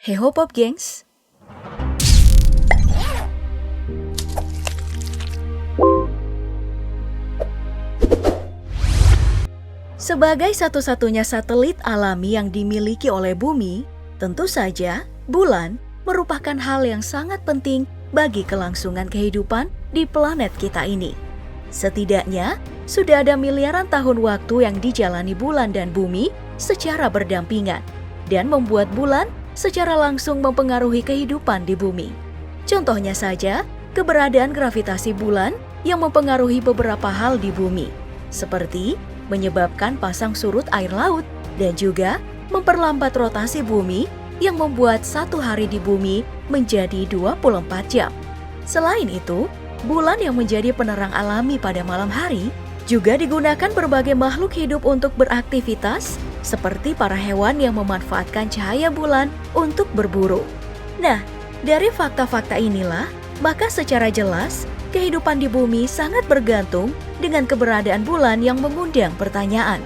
Hey ho Pop gengs! Sebagai satu-satunya satelit alami yang dimiliki oleh bumi, tentu saja bulan merupakan hal yang sangat penting bagi kelangsungan kehidupan di planet kita ini. Setidaknya, sudah ada miliaran tahun waktu yang dijalani bulan dan bumi secara berdampingan dan membuat bulan secara langsung mempengaruhi kehidupan di bumi. Contohnya saja, keberadaan gravitasi bulan yang mempengaruhi beberapa hal di bumi, seperti menyebabkan pasang surut air laut dan juga memperlambat rotasi bumi yang membuat satu hari di bumi menjadi 24 jam. Selain itu, bulan yang menjadi penerang alami pada malam hari juga digunakan berbagai makhluk hidup untuk beraktivitas, seperti para hewan yang memanfaatkan cahaya bulan untuk berburu. Nah, dari fakta-fakta inilah, maka secara jelas, kehidupan di bumi sangat bergantung dengan keberadaan bulan yang mengundang pertanyaan.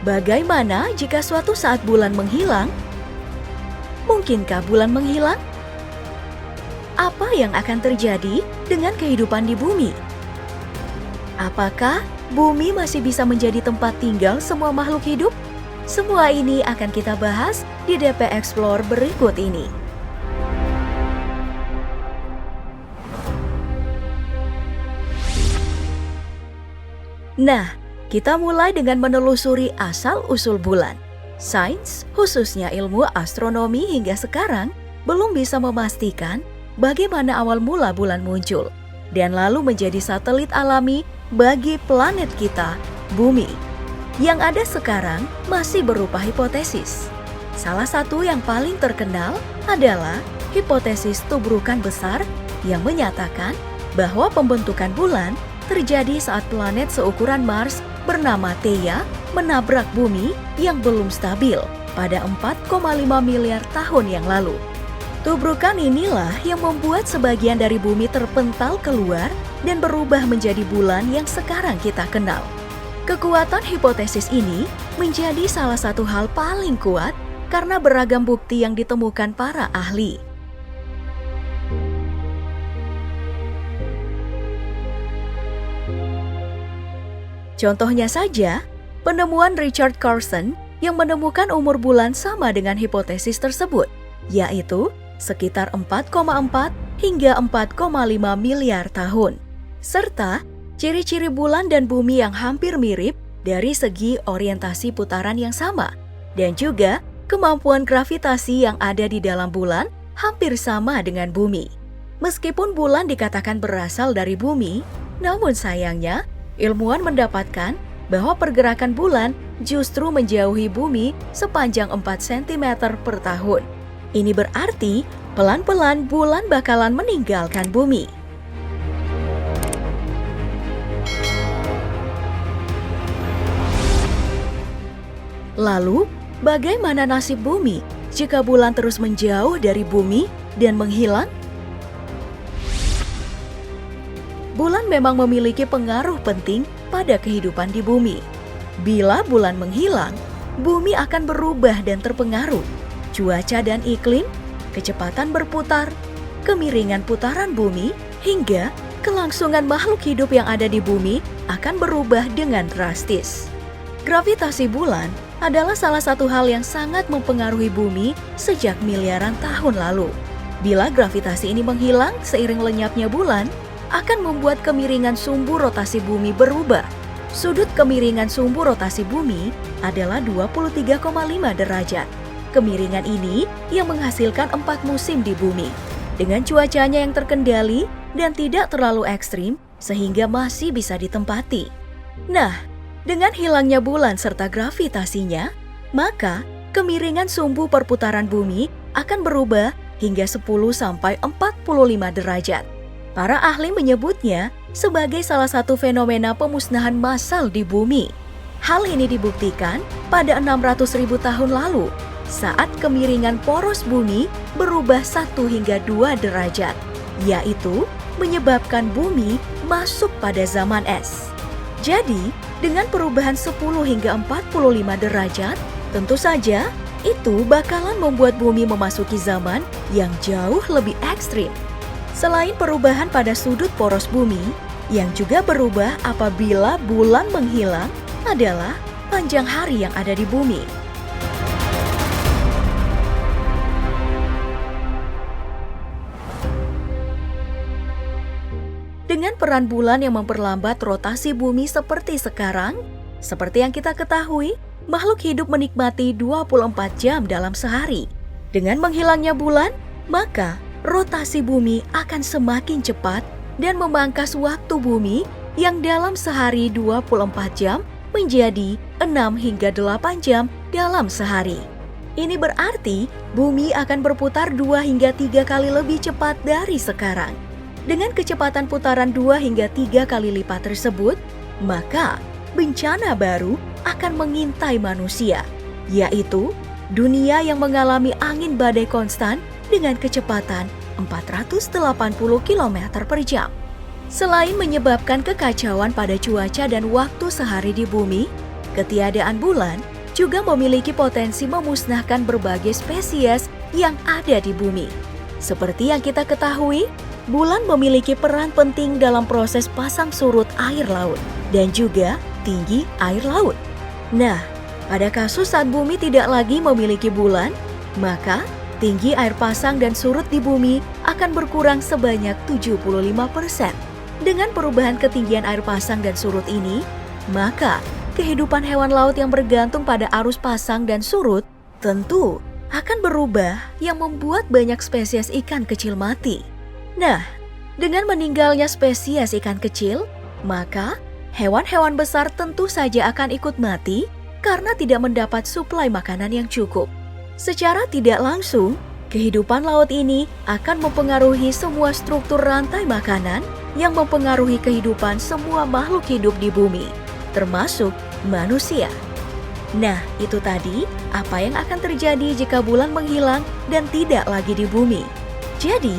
Bagaimana jika suatu saat bulan menghilang? Mungkinkah bulan menghilang? Apa yang akan terjadi dengan kehidupan di bumi? Apakah bumi masih bisa menjadi tempat tinggal semua makhluk hidup? Semua ini akan kita bahas di DP Explore berikut ini. Nah, kita mulai dengan menelusuri asal-usul bulan. Sains, khususnya ilmu astronomi hingga sekarang, belum bisa memastikan bagaimana awal mula bulan muncul dan lalu menjadi satelit alami bagi planet kita, bumi. Yang ada sekarang masih berupa hipotesis. Salah satu yang paling terkenal adalah hipotesis tubrukan besar yang menyatakan bahwa pembentukan bulan terjadi saat planet seukuran Mars bernama Theia menabrak bumi yang belum stabil pada 4,5 miliar tahun yang lalu. Tubrukan inilah yang membuat sebagian dari bumi terpental keluar dan berubah menjadi bulan yang sekarang kita kenal. Kekuatan hipotesis ini menjadi salah satu hal paling kuat karena beragam bukti yang ditemukan para ahli. Contohnya saja, penemuan Richard Carson yang menemukan umur bulan sama dengan hipotesis tersebut, yaitu sekitar 4,4 hingga 4,5 miliar tahun. Serta ciri-ciri bulan dan bumi yang hampir mirip dari segi orientasi putaran yang sama, dan juga kemampuan gravitasi yang ada di dalam bulan hampir sama dengan bumi. Meskipun bulan dikatakan berasal dari bumi, namun sayangnya, ilmuwan mendapatkan bahwa pergerakan bulan justru menjauhi bumi sepanjang 4 cm per tahun. Ini berarti pelan-pelan bulan bakalan meninggalkan bumi. Lalu, bagaimana nasib bumi jika bulan terus menjauh dari bumi dan menghilang? Bulan memang memiliki pengaruh penting pada kehidupan di bumi. Bila bulan menghilang, bumi akan berubah dan terpengaruh. Cuaca dan iklim, kecepatan berputar, kemiringan putaran bumi, hingga kelangsungan makhluk hidup yang ada di bumi akan berubah dengan drastis. Gravitasi bulan adalah salah satu hal yang sangat mempengaruhi bumi sejak miliaran tahun lalu. Bila gravitasi ini menghilang seiring lenyapnya bulan, akan membuat kemiringan sumbu rotasi bumi berubah. Sudut kemiringan sumbu rotasi bumi adalah 23,5 derajat. Kemiringan ini yang menghasilkan 4 musim di bumi, dengan cuacanya yang terkendali dan tidak terlalu ekstrim sehingga masih bisa ditempati. Nah, dengan hilangnya bulan serta gravitasinya, maka kemiringan sumbu perputaran bumi akan berubah hingga 10-45 derajat. Para ahli menyebutnya sebagai salah satu fenomena pemusnahan massal di bumi. Hal ini dibuktikan pada 600.000 tahun lalu saat kemiringan poros bumi berubah 1 hingga 2 derajat, yaitu menyebabkan bumi masuk pada zaman es. Jadi, dengan perubahan 10 hingga 45 derajat, tentu saja itu bakalan membuat bumi memasuki zaman yang jauh lebih ekstrim. Selain perubahan pada sudut poros bumi, yang juga berubah apabila bulan menghilang adalah panjang hari yang ada di bumi. Dengan peran bulan yang memperlambat rotasi bumi seperti sekarang, seperti yang kita ketahui, makhluk hidup menikmati 24 jam dalam sehari. Dengan menghilangnya bulan, maka rotasi bumi akan semakin cepat dan memangkas waktu bumi yang dalam sehari 24 jam menjadi 6 hingga 8 jam dalam sehari. Ini berarti bumi akan berputar 2 hingga 3 kali lebih cepat dari sekarang. Dengan kecepatan putaran 2 hingga 3 kali lipat tersebut, maka bencana baru akan mengintai manusia, yaitu dunia yang mengalami angin badai konstan dengan kecepatan 480 km per jam. Selain menyebabkan kekacauan pada cuaca dan waktu sehari di bumi, ketiadaan bulan juga memiliki potensi memusnahkan berbagai spesies yang ada di bumi. Seperti yang kita ketahui, bulan memiliki peran penting dalam proses pasang surut air laut dan juga tinggi air laut. Nah, pada kasus saat bumi tidak lagi memiliki bulan, maka tinggi air pasang dan surut di bumi akan berkurang sebanyak 75%. Dengan perubahan ketinggian air pasang dan surut ini, maka kehidupan hewan laut yang bergantung pada arus pasang dan surut tentu akan berubah yang membuat banyak spesies ikan kecil mati. Nah, dengan meninggalnya spesies ikan kecil, maka hewan-hewan besar tentu saja akan ikut mati karena tidak mendapat suplai makanan yang cukup. Secara tidak langsung, kehidupan laut ini akan mempengaruhi semua struktur rantai makanan yang mempengaruhi kehidupan semua makhluk hidup di bumi, termasuk manusia. Nah, itu tadi apa yang akan terjadi jika bulan menghilang dan tidak lagi di bumi. Jadi,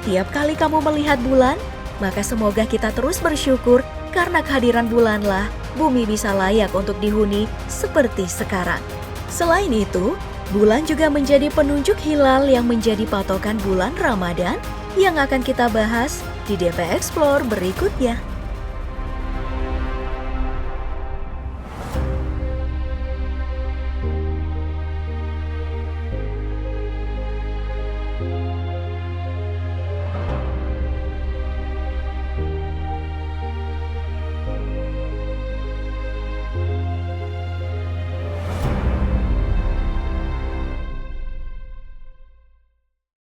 tiap kali kamu melihat bulan, maka semoga kita terus bersyukur karena kehadiran bulanlah bumi bisa layak untuk dihuni seperti sekarang. Selain itu, bulan juga menjadi penunjuk hilal yang menjadi patokan bulan Ramadan yang akan kita bahas di DP Explore berikutnya.